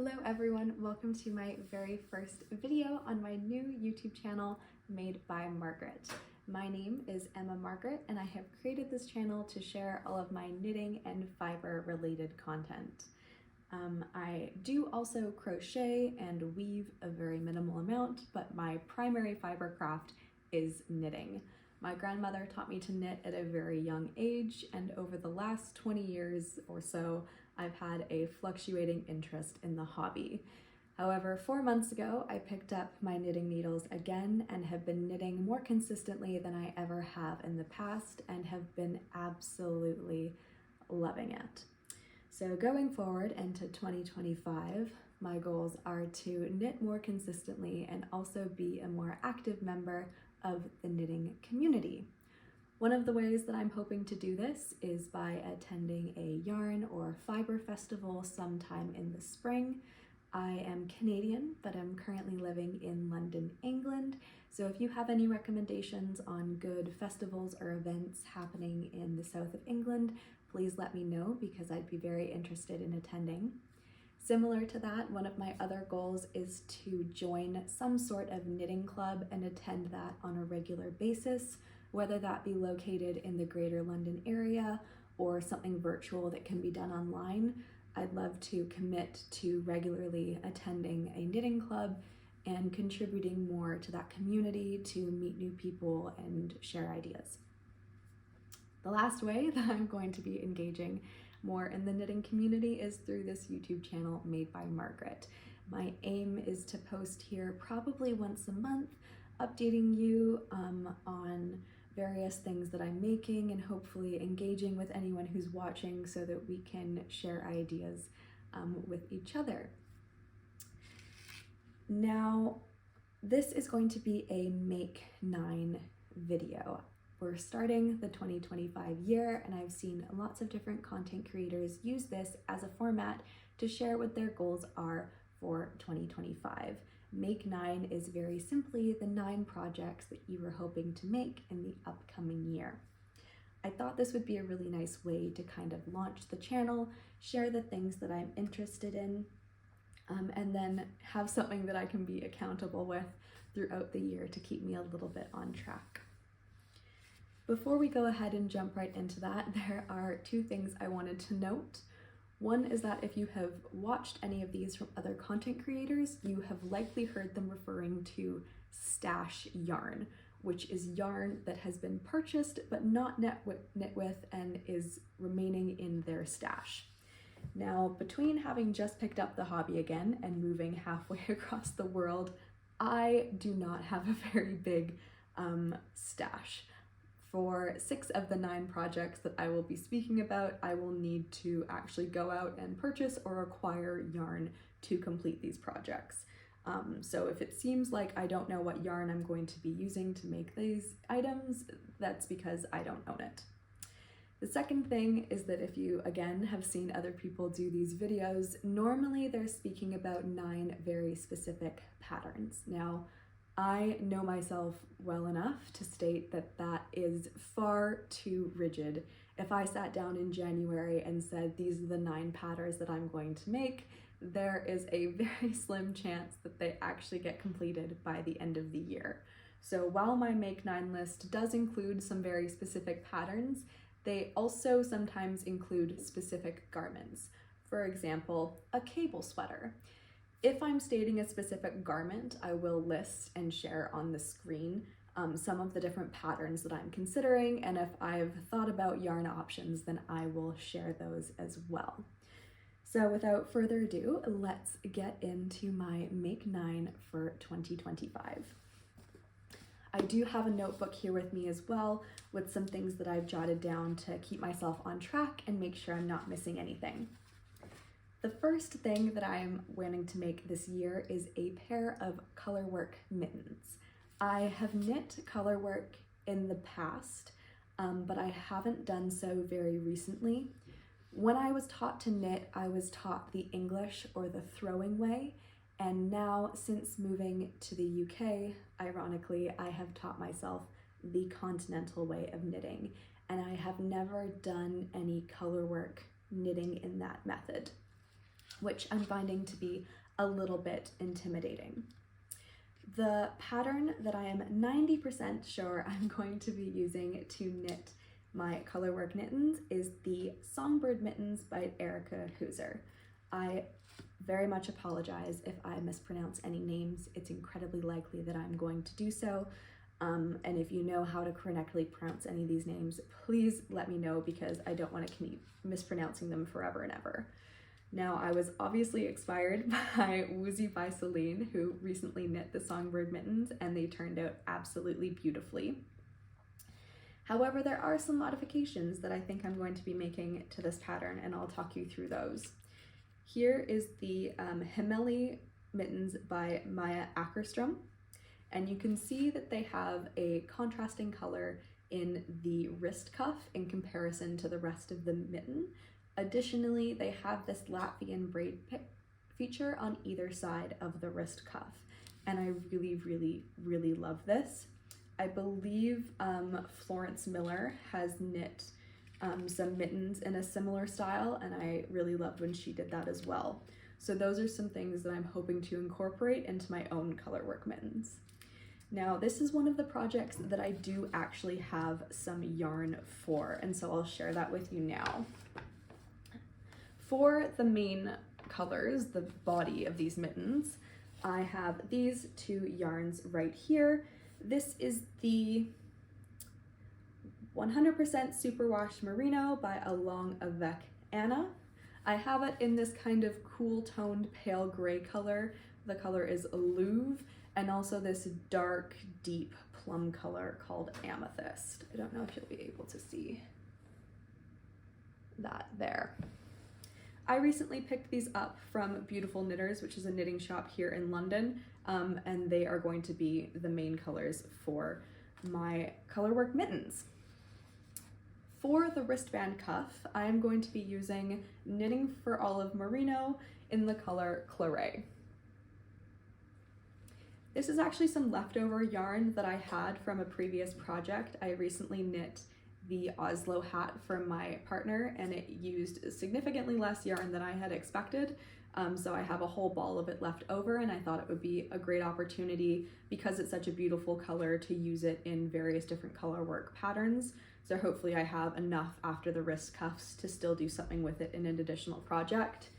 Hello everyone, welcome to my very first video on my new YouTube channel made by Margaret. My name is Emma Margaret and I have created this channel to share all of my knitting and fiber related content. I do also crochet and weave a very minimal amount, but my primary fiber craft is knitting. My grandmother taught me to knit at a very young age, and over the last 20 years or so, I've had a fluctuating interest in the hobby. However, 4 months ago, I picked up my knitting needles again and have been knitting more consistently than I ever have in the past and have been absolutely loving it. So going forward into 2025, my goals are to knit more consistently and also be a more active member of the knitting community. One of the ways that I'm hoping to do this is by attending a yarn or fiber festival sometime in the spring. I am Canadian, but I'm currently living in London, England. So if you have any recommendations on good festivals or events happening in the south of England, please let me know because I'd be very interested in attending. Similar to that, one of my other goals is to join some sort of knitting club and attend that on a regular basis, whether that be located in the greater London area or something virtual that can be done online. I'd love to commit to regularly attending a knitting club and contributing more to that community to meet new people and share ideas. The last way that I'm going to be engaging more in the knitting community is through this YouTube channel made by Margaret. My aim is to post here probably once a month, updating you on various things that I'm making and hopefully engaging with anyone who's watching so that we can share ideas with each other. Now, this is going to be a Make 9 video. We're starting the 2025 year and I've seen lots of different content creators use this as a format to share what their goals are for 2025. Make 9 is very simply the 9 projects that you were hoping to make in the upcoming year. I thought this would be a really nice way to kind of launch the channel, share the things that I'm interested in, and then have something that I can be accountable with throughout the year to keep me a little bit on track. Before we go ahead and jump right into that, there are 2 things I wanted to note. One is that if you have watched any of these from other content creators, you have likely heard them referring to stash yarn, which is yarn that has been purchased but not knit with and is remaining in their stash. Now, between having just picked up the hobby again and moving halfway across the world, I do not have a very big stash. For 6 of the 9 projects that I will be speaking about, I will need to actually go out and purchase or acquire yarn to complete these projects. So if it seems like I don't know what yarn I'm going to be using to make these items, that's because I don't own it. The second thing is that if you, again, have seen other people do these videos, normally they're speaking about 9 very specific patterns. Now, I know myself well enough to state that that is far too rigid. If I sat down in January and said, these are the 9 patterns that I'm going to make, there is a very slim chance that they actually get completed by the end of the year. So while my Make 9 list does include some very specific patterns, they also sometimes include specific garments. For example, a cable sweater. If I'm stating a specific garment, I will list and share on the screen some of the different patterns that I'm considering, and if I've thought about yarn options, then I will share those as well. So without further ado, let's get into my Make 9 for 2025. I do have a notebook here with me as well with some things that I've jotted down to keep myself on track and make sure I'm not missing anything. The first thing that I am wanting to make this year is a pair of colorwork mittens. I have knit colorwork in the past, but I haven't done so very recently. When I was taught to knit, I was taught the English or the throwing way, and now since moving to the UK, ironically, I have taught myself the continental way of knitting, and I have never done any colorwork knitting in that method. which I'm finding to be a little bit intimidating. The pattern that I am 90% sure I'm going to be using to knit my colorwork mittens is the Songbird Mittens by Erica Hooser. I very much apologize if I mispronounce any names. It's incredibly likely that I'm going to do so. And if you know how to correctly pronounce any of these names, please let me know, because I don't want to keep mispronouncing them forever and ever. Now, I was obviously inspired by Woozy by Celine, who recently knit the Songbird Mittens, and they turned out absolutely beautifully. However, there are some modifications that I think I'm going to be making to this pattern, and I'll talk you through those. Here is the Himeli Mittens by Maya Ackerstrom, and you can see that they have a contrasting color in the wrist cuff in comparison to the rest of the mitten. Additionally, they have this Latvian braid feature on either side of the wrist cuff, and I really love this. I believe Florence Miller has knit some mittens in a similar style, and I really loved when she did that as well. So those are some things that I'm hoping to incorporate into my own colorwork mittens. Now, this is one of the projects that I do actually have some yarn for, and so I'll share that with you now. For the main colors, the body of these mittens, I have these two yarns right here. This is the 100% superwash merino by Avec Anna. I have it in this kind of cool toned pale gray color. The color is Louvre, and also this dark deep plum color called Amethyst. I don't know if you'll be able to see that there. I recently picked these up from Beautiful Knitters, which is a knitting shop here in London, and they are going to be the main colors for my colorwork mittens. For the wristband cuff, I am going to be using Knitting for Olive Merino in the color Claret. This is actually some leftover yarn that I had from a previous project. I recently knit the Oslo hat for my partner, and it used significantly less yarn than I had expected. So I have a whole ball of it left over, and I thought it would be a great opportunity, because it's such a beautiful color, to use it in various different color work patterns. So hopefully I have enough after the wrist cuffs to still do something with it in an additional project.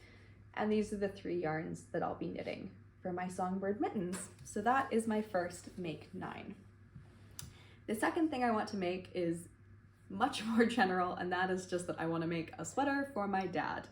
And these are the 3 yarns that I'll be knitting for my Songbird mittens. So that is my first make 9. The second thing I want to make is much more general, and that is just that I want to make a sweater for my dad.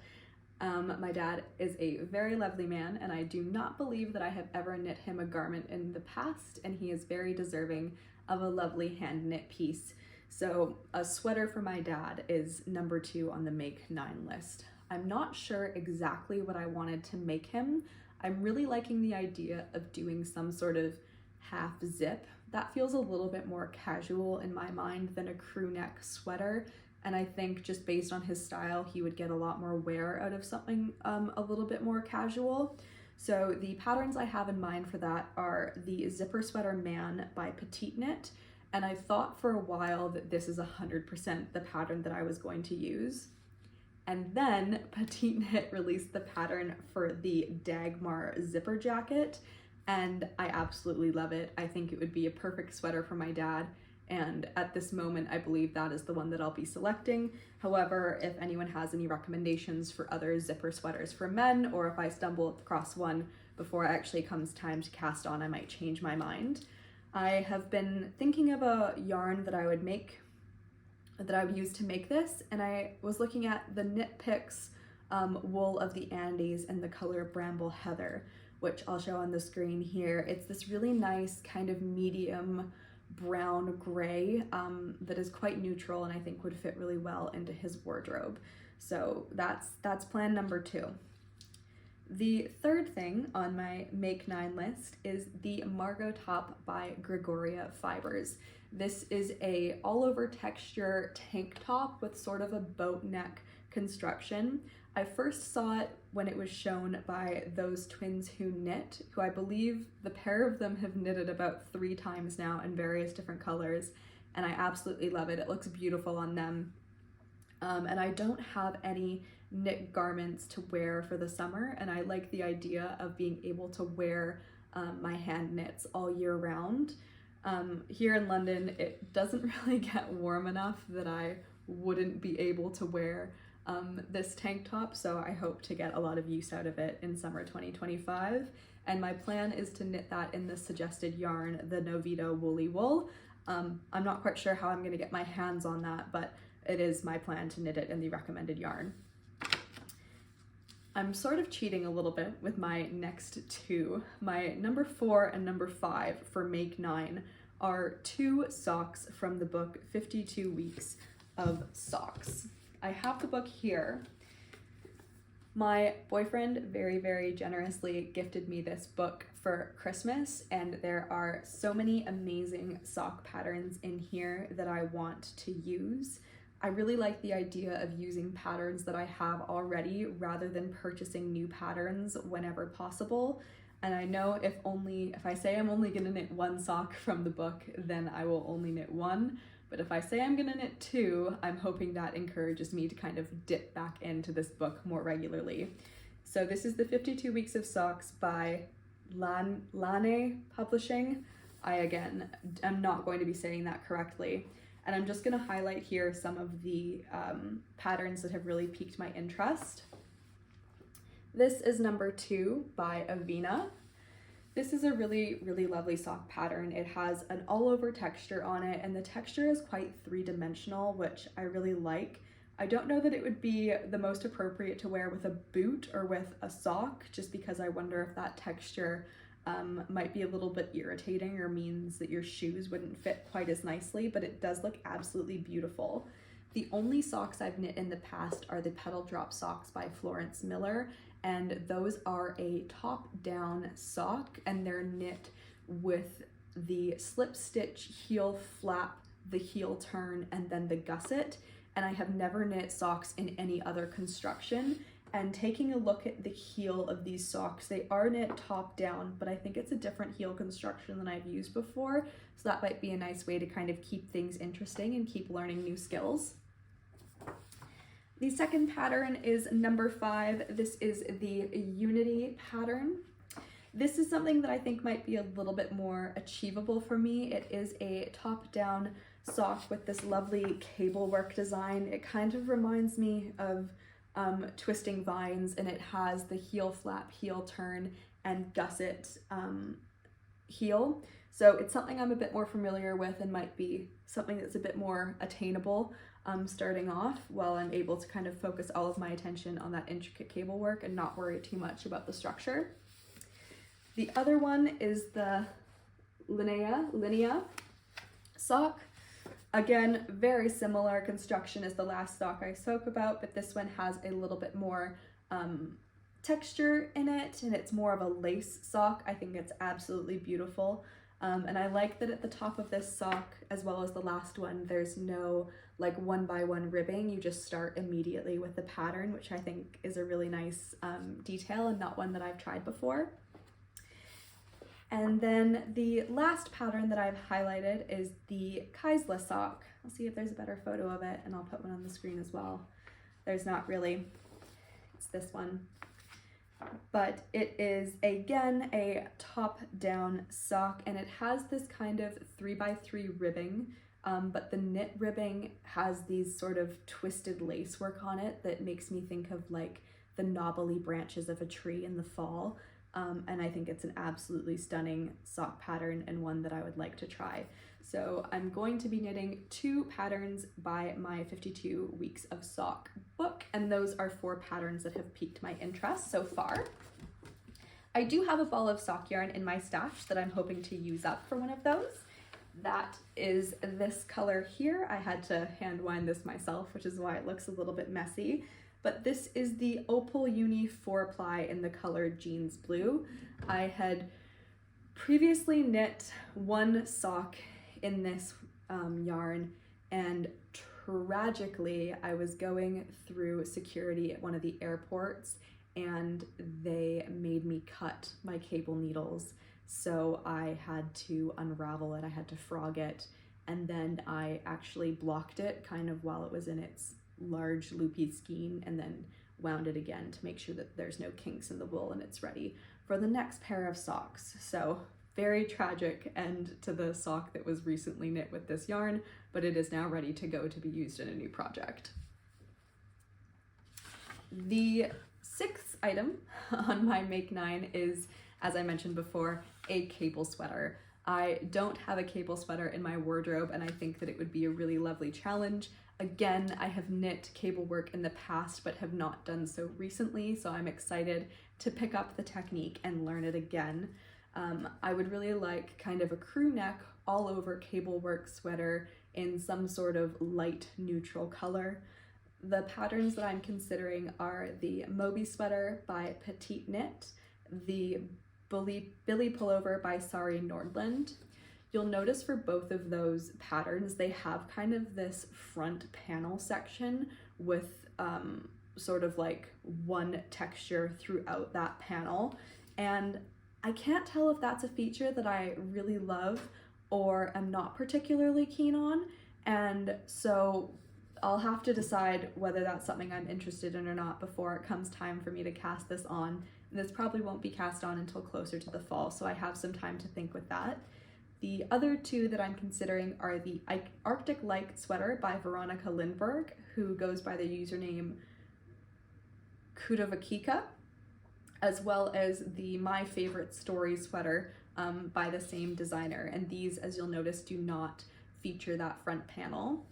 My dad is a very lovely man, and I do not believe that I have ever knit him a garment in the past, and he is very deserving of a lovely hand knit piece. So a sweater for my dad is number 2 on the make 9 list. I'm not sure exactly what I wanted to make him. I'm really liking the idea of doing some sort of half zip. That feels a little bit more casual in my mind than a crew neck sweater. And I think just based on his style, he would get a lot more wear out of something a little bit more casual. So the patterns I have in mind for that are the Zipper Sweater Man by Petite Knit. And I thought for a while that this is 100% the pattern that I was going to use. And then Petite Knit released the pattern for the Dagmar zipper jacket, and I absolutely love it. I think it would be a perfect sweater for my dad, and at this moment I believe that is the one that I'll be selecting. However, if anyone has any recommendations for other zipper sweaters for men, or if I stumble across one before it actually comes time to cast on, I might change my mind. I have been thinking of a yarn that I would use to make this, and I was looking at the Knit Picks wool of the Andes in the color Bramble Heather, which I'll show on the screen here. It's this really nice kind of medium brown gray that is quite neutral, and I think would fit really well into his wardrobe. So that's plan number 2. The third thing on my make 9 list is the Margaux top by Gregoria Fibers. This is a all over texture tank top with sort of a boat neck construction. I first saw it when it was shown by those twins who knit, who I believe the pair of them have knitted about 3 times now in various different colors, and I absolutely love it. It looks beautiful on them. And I don't have any knit garments to wear for the summer, and I like the idea of being able to wear my hand knits all year round. Here in London, it doesn't really get warm enough that I wouldn't be able to wear this tank top, so I hope to get a lot of use out of it in summer 2025. And my plan is to knit that in the suggested yarn, the Novito Woolly Wool. I'm not quite sure how I'm going to get my hands on that, but it is my plan to knit it in the recommended yarn. I'm sort of cheating a little bit with my next two. My number 4 and number 5 for Make 9 are 2 socks from the book 52 Weeks of Socks. I have the book here. My boyfriend very, very generously gifted me this book for Christmas, and there are so many amazing sock patterns in here that I want to use. I really like the idea of using patterns that I have already rather than purchasing new patterns whenever possible. And I know if I say I'm only gonna knit 1 sock from the book, then I will only knit 1. But if I say I'm gonna knit 2, I'm hoping that encourages me to kind of dip back into this book more regularly. So this is the 52 Weeks of Socks by Laine Publishing. Again, I'm not going to be saying that correctly. And I'm just gonna highlight here some of the patterns that have really piqued my interest. This is number 2 by Avina. This is a really, really lovely sock pattern. It has an all over texture on it, and the texture is quite 3-dimensional, which I really like. I don't know that it would be the most appropriate to wear with a boot or with a sock, just because I wonder if that texture might be a little bit irritating or means that your shoes wouldn't fit quite as nicely, but it does look absolutely beautiful. The only socks I've knit in the past are the Petal Drop socks by Florence Miller, and those are a top-down sock, and they're knit with the slip stitch heel flap, the heel turn, and then the gusset. And I have never knit socks in any other construction. And taking a look at the heel of these socks, they are knit top down, but I think it's a different heel construction than I've used before. So that might be a nice way to kind of keep things interesting and keep learning new skills. The second pattern is number 5. This is the Unity pattern. This is something that I think might be a little bit more achievable for me. It is a top-down sock with this lovely cable work design. It kind of reminds me of Twisting Vines, and it has the heel flap, heel turn, and gusset heel. So it's something I'm a bit more familiar with and might be something that's a bit more attainable starting off, while I'm able to kind of focus all of my attention on that intricate cable work and not worry too much about the structure. The other one is the Linea sock. Again, very similar construction as the last sock I spoke about, but this one has a little bit more texture in it, and it's more of a lace sock. I think it's absolutely beautiful. And I like that at the top of this sock, as well as the last one, there's no like 1-by-1 ribbing. You just start immediately with the pattern, which I think is a really nice detail and not one that I've tried before. And then the last pattern that I've highlighted is the Kaisla sock. I'll see if there's a better photo of it, and I'll put one on the screen as well. There's not really, it's this one. But it is, again, a top-down sock, and it has this kind of 3x3 ribbing, but the knit ribbing has these sort of twisted lace work on it that makes me think of like the knobbly branches of a tree in the fall. And I think it's an absolutely stunning sock pattern and one that I would like to try. So I'm going to be knitting 2 patterns by my 52 Weeks of Sock book, and those are 4 patterns that have piqued my interest so far. I do have a ball of sock yarn in my stash that I'm hoping to use up for one of those. That is this color here. I had to hand wind this myself, which is why it looks a little bit messy. But this is the Opal Uni 4-ply in the color Jeans Blue. I had previously knit 1 sock in this yarn, and tragically I was going through security at one of the airports and they made me cut my cable needles. So I had to unravel it, I had to frog it, and then I actually blocked it kind of while it was in its large loopy skein, and then wound it again to make sure that there's no kinks in the wool and it's ready for the next pair of socks. So very tragic end to the sock that was recently knit with this yarn, but it is now ready to go to be used in a new project. The sixth item on my Make 9 is, as I mentioned before, a cable sweater. I don't have a cable sweater in my wardrobe, and I think that it would be a really lovely challenge. Again, I have knit cable work in the past, but have not done so recently, so I'm excited to pick up the technique and learn it again. I would really like kind of a crew neck all over cable work sweater in some sort of light neutral color. The patterns that I'm considering are the Moby sweater by Petite Knit, the Billy pullover by Sari Nordland. You'll notice for both of those patterns, they have kind of this front panel section with sort of like one texture throughout that panel. And I can't tell if that's a feature that I really love or am not particularly keen on. And so I'll have to decide whether that's something I'm interested in or not before it comes time for me to cast this on. And this probably won't be cast on until closer to the fall, so I have some time to think with that. The other two that I'm considering are the Arctic Light sweater by Veronica Lindberg, who goes by the username Kudavakika, as well as the My Favorite Story sweater by the same designer. And these, as you'll notice, do not feature that front panel.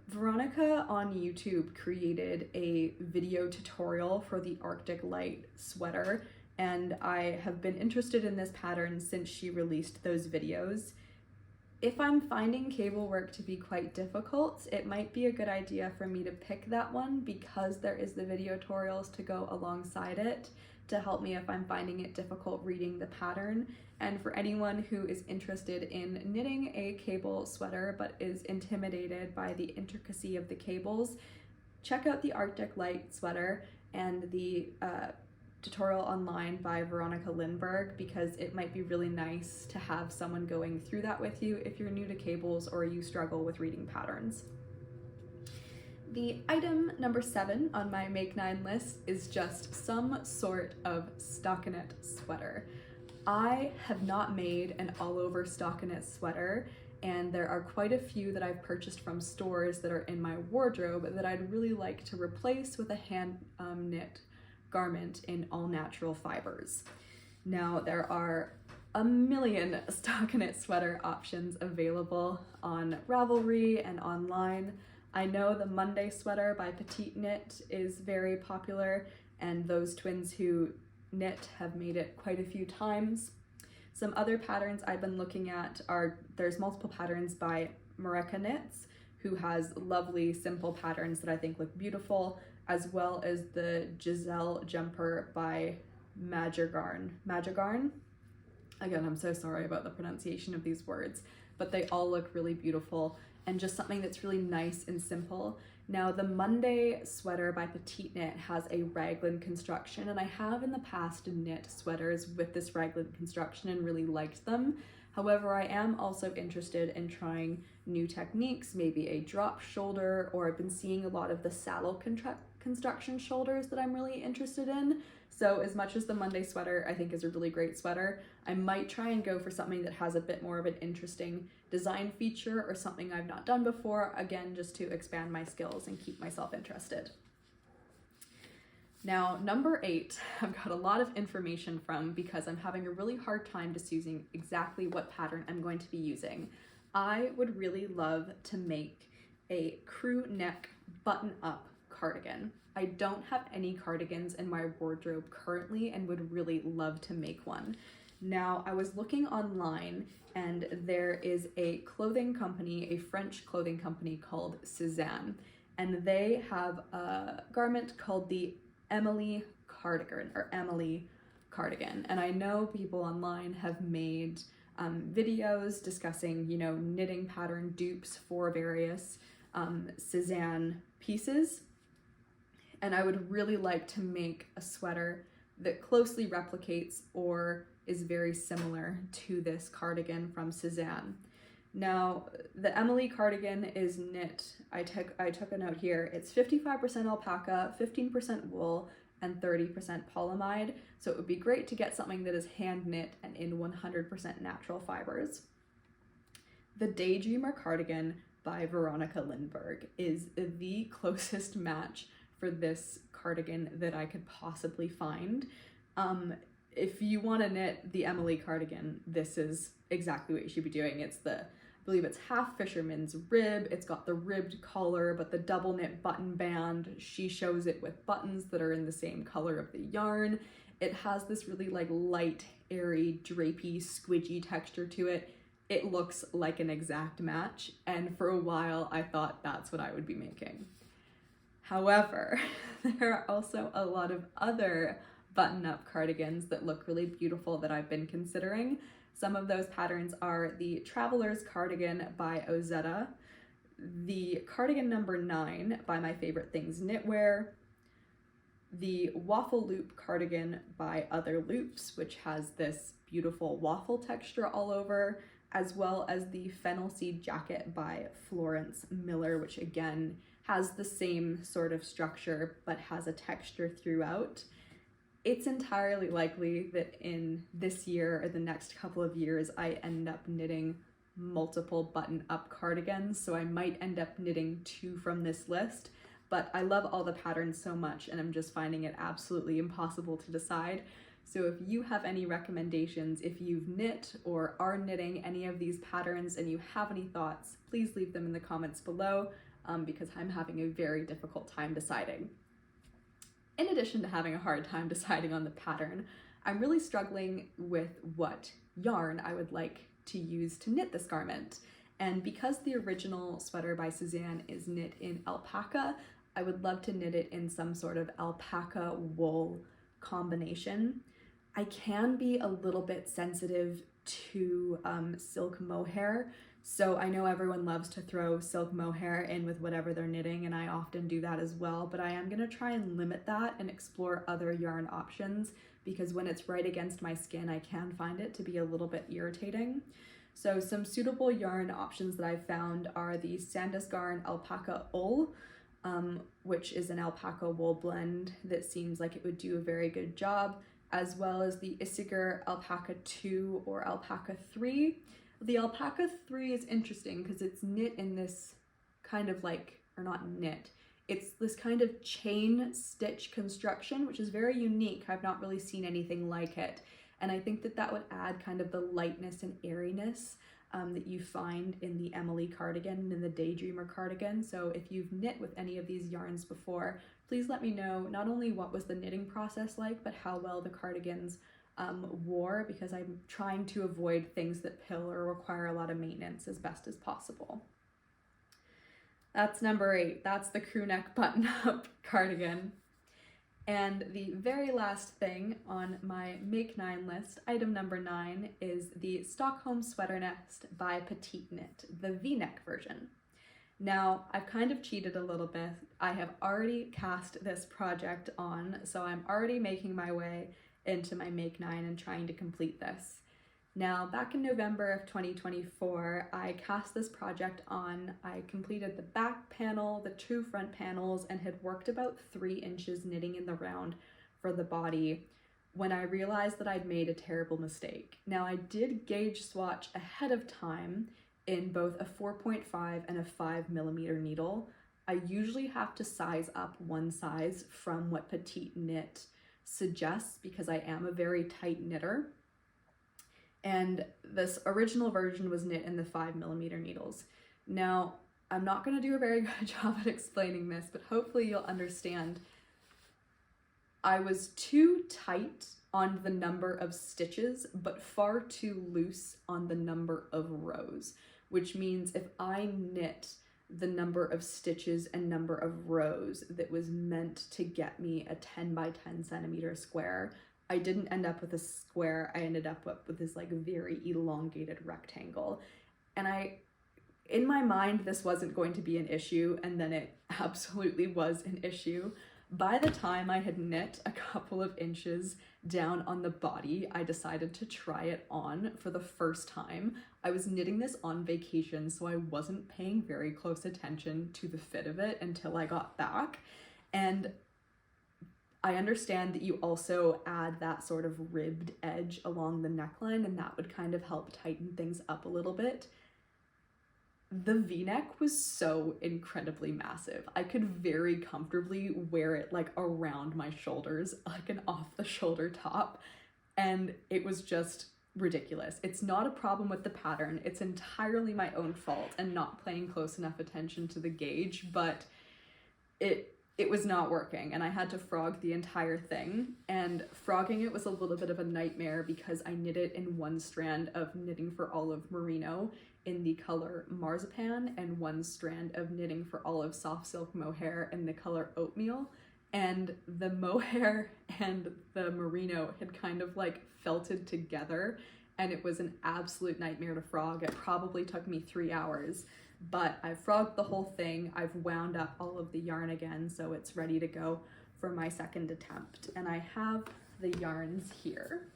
Veronica on YouTube created a video tutorial for the Arctic Light sweater, and I have been interested in this pattern since she released those videos. If I'm finding cable work to be quite difficult, it might be a good idea for me to pick that one because there is the video tutorials to go alongside it to help me if I'm finding it difficult reading the pattern. And for anyone who is interested in knitting a cable sweater but is intimidated by the intricacy of the cables, check out the Arctic Light sweater and the tutorial online by Veronica Lindberg, because it might be really nice to have someone going through that with you if you're new to cables or you struggle with reading patterns. The item number 7 on my Make 9 list is just some sort of stockinette sweater. I have not made an all-over stockinette sweater, and there are quite a few that I've purchased from stores that are in my wardrobe that I'd really like to replace with a hand knit garment in all natural fibers. Now, there are a million stockinette sweater options available on Ravelry and online. I know the Monday sweater by Petite Knit is very popular, and those twins who knit have made it quite a few times. Some other patterns I've been looking at are, there's multiple patterns by Margaux Knits, who has lovely simple patterns that I think look beautiful, as well as the Giselle jumper by Magigarn. Again, I'm so sorry about the pronunciation of these words, but they all look really beautiful and just something that's really nice and simple. Now, the Monday sweater by Petite Knit has a raglan construction, and I have in the past knit sweaters with this raglan construction and really liked them. However, I am also interested in trying new techniques, maybe a drop shoulder, or I've been seeing a lot of the saddle construction shoulders that I'm really interested in. So as much as the Monday sweater I think is a really great sweater, I might try and go for something that has a bit more of an interesting design feature or something I've not done before, again, just to expand my skills and keep myself interested. Now, number 8, I've got a lot of information from because I'm having a really hard time choosing exactly what pattern I'm going to be using. I would really love to make a crew neck button-up cardigan. I don't have any cardigans in my wardrobe currently and would really love to make one. Now, I was looking online and there is a clothing company, a French clothing company called Cézanne, and they have a garment called the Emily cardigan, and I know people online have made videos discussing, knitting pattern dupes for various Cézanne pieces, and I would really like to make a sweater that closely replicates or is very similar to this cardigan from Cézanne. Now, the Emily cardigan is knit. I took a note here. It's 55% alpaca, 15% wool, and 30% polyamide. So it would be great to get something that is hand knit and in 100% natural fibers. The Daydreamer cardigan by Veronica Lindberg is the closest match for this cardigan that I could possibly find. If you want to knit the Emily cardigan, this is exactly what you should be doing. I believe it's half fisherman's rib. It's got the ribbed collar, but the double knit button band. She shows it with buttons that are in the same color of the yarn. It has this really like light, airy, drapey, squidgy texture to it. It looks like an exact match, and for a while I thought that's what I would be making. However, there are also a lot of other button-up cardigans that look really beautiful that I've been considering. Some of those patterns are the Traveler's Cardigan by Ozetta, the Cardigan number 9 by My Favorite Things Knitwear, the Waffle Loop cardigan by Other Loops, which has this beautiful waffle texture all over, as well as the Fennel Seed Jacket by Florence Miller, which again has the same sort of structure but has a texture throughout. It's entirely likely that in this year or the next couple of years I end up knitting multiple button-up cardigans, so I might end up knitting 2 from this list, but I love all the patterns so much and I'm just finding it absolutely impossible to decide. So if you have any recommendations, if you've knit or are knitting any of these patterns and you have any thoughts, please leave them in the comments below, because I'm having a very difficult time deciding. In addition to having a hard time deciding on the pattern, I'm really struggling with what yarn I would like to use to knit this garment. And because the original sweater by Suzanne is knit in alpaca, I would love to knit it in some sort of alpaca wool combination. I can be a little bit sensitive to silk mohair. So I know everyone loves to throw silk mohair in with whatever they're knitting, and I often do that as well, but I am gonna try and limit that and explore other yarn options, because when it's right against my skin, I can find it to be a little bit irritating. So some suitable yarn options that I've found are the Sandusgarn Alpaca Wool, which is an alpaca wool blend that seems like it would do a very good job, as well as the Isigr Alpaca 2 or Alpaca 3. The Alpaca 3 is interesting because it's knit in this kind of like, or not knit, it's this kind of chain stitch construction, which is very unique. I've not really seen anything like it. And I think that that would add kind of the lightness and airiness that you find in the Emily cardigan and the Daydreamer cardigan. So if you've knit with any of these yarns before, please let me know not only what was the knitting process like, but how well the cardigans wore, because I'm trying to avoid things that pill or require a lot of maintenance as best as possible. That's number 8. That's the crew neck button-up cardigan. And the very last thing on my Make 9 list, item number 9, is the Stockholm Sweater Nest by Petite Knit, the V-neck version. Now, I've kind of cheated a little bit. I have already cast this project on, so I'm already making my way into my Make 9 and trying to complete this. Now, back in November of 2024, I cast this project on. I completed the back panel, the 2 front panels, and had worked about 3 inches knitting in the round for the body when I realized that I'd made a terrible mistake. Now, I did gauge swatch ahead of time in both a 4.5 and a 5mm needle. I usually have to size up one size from what Petite Knit suggests because I am a very tight knitter. And this original version was knit in the 5mm needles. Now, I'm not going to do a very good job at explaining this, but hopefully you'll understand. I was too tight on the number of stitches, but far too loose on the number of rows, which means if I knit the number of stitches and number of rows that was meant to get me a 10 by 10 centimeter square, I didn't end up with a square. I ended up with this like very elongated rectangle. And in my mind, this wasn't going to be an issue, and then it absolutely was an issue. By the time I had knit a couple of inches down on the body, I decided to try it on for the first time. I was knitting this on vacation, so I wasn't paying very close attention to the fit of it until I got back. And I understand that you also add that sort of ribbed edge along the neckline, and that would kind of help tighten things up a little bit. The V-neck was so incredibly massive. I could very comfortably wear it like around my shoulders, like an off-the-shoulder top, and it was just ridiculous. It's not a problem with the pattern. It's entirely my own fault and not paying close enough attention to the gauge, but it was not working, and I had to frog the entire thing. And frogging it was a little bit of a nightmare because I knit it in one strand of Knitting for Olive Merino in the color Marzipan and one strand of Knitting for Olive Soft Silk Mohair in the color Oatmeal. And the mohair and the merino had kind of like felted together, and it was an absolute nightmare to frog. It probably took me 3 hours. But I've frogged the whole thing. I've wound up all of the yarn again, so it's ready to go for my second attempt. And I have the yarns here.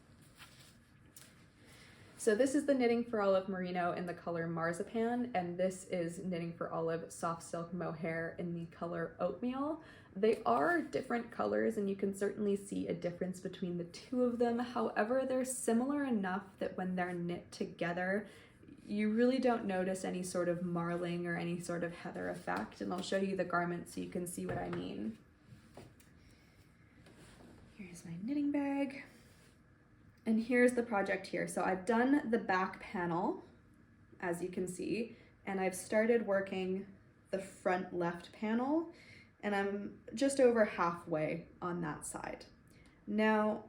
So this is the Knitting for Olive Merino in the color Marzipan, and this is Knitting for Olive Soft Silk Mohair in the color Oatmeal. They are different colors, and you can certainly see a difference between the two of them. However, they're similar enough that when they're knit together, you really don't notice any sort of marling or any sort of heather effect, and I'll show you the garment so you can see what I mean. Here's my knitting bag, and here's the project here. So I've done the back panel, as you can see, and I've started working the front left panel, and I'm just over halfway on that side. Now,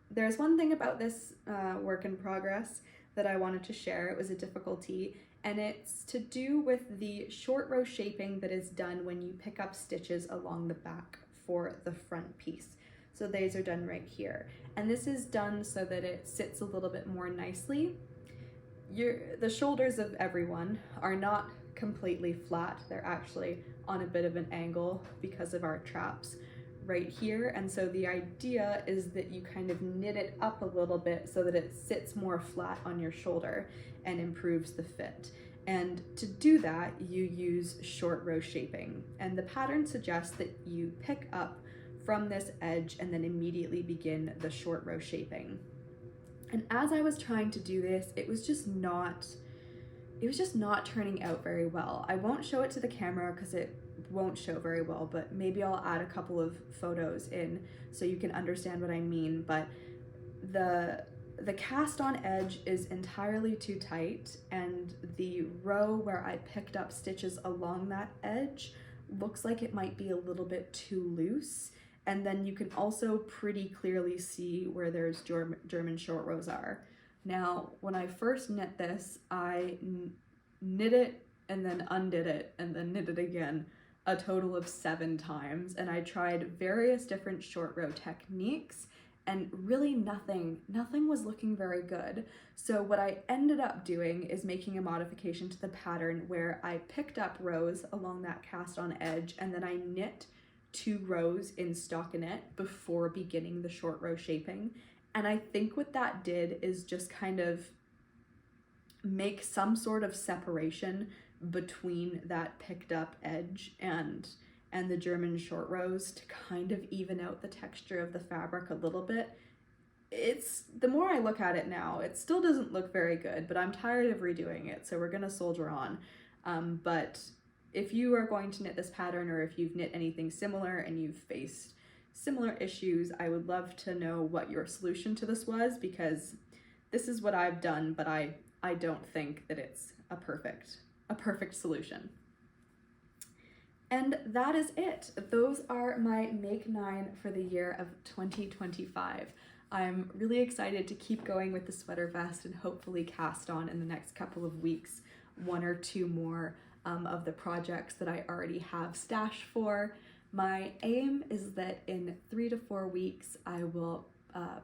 there's one thing about this work in progress that I wanted to share. It was a difficulty, and it's to do with the short row shaping that is done when you pick up stitches along the back for the front piece. So these are done right here, and this is done so that it sits a little bit more nicely. The shoulders of everyone are not completely flat. They're actually on a bit of an angle because of our traps right here, and so the idea is that you kind of knit it up a little bit so that it sits more flat on your shoulder and improves the fit. And to do that, you use short row shaping, and the pattern suggests that you pick up from this edge and then immediately begin the short row shaping. And as I was trying to do this, it was just not turning out very well. I won't show it to the camera because it won't show very well, but maybe I'll add a couple of photos in so you can understand what I mean. But the cast on edge is entirely too tight, and the row where I picked up stitches along that edge looks like it might be a little bit too loose. And then you can also pretty clearly see where there's German short rows are. Now, when I first knit this, I knit it and then undid it and then knit it again a total of 7 times, and I tried various different short row techniques, and really nothing was looking very good. So what I ended up doing is making a modification to the pattern where I picked up rows along that cast on edge, and then I knit 2 rows in stockinette before beginning the short row shaping. And I think what that did is just kind of make some sort of separation between that picked up edge and the German short rows to kind of even out the texture of the fabric a little bit. The more I look at it now, it still doesn't look very good, but I'm tired of redoing it, so we're gonna soldier on. But if you are going to knit this pattern, or if you've knit anything similar and you've faced similar issues, I would love to know what your solution to this was, because this is what I've done, but I don't think that it's a perfect solution. And that is it. Those are my Make 9 for the year of 2025. I'm really excited to keep going with the sweater vest and hopefully cast on in the next couple of weeks 1 or 2 more of the projects that I already have stashed for. My aim is that in 3 to 4 weeks I will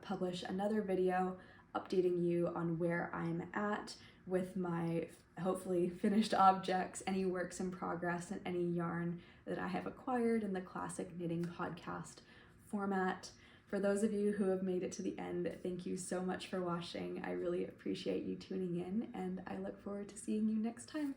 publish another video updating you on where I'm at with my hopefully finished objects, any works in progress, and any yarn that I have acquired in the classic knitting podcast format. For those of you who have made it to the end, thank you so much for watching. I really appreciate you tuning in, and I look forward to seeing you next time.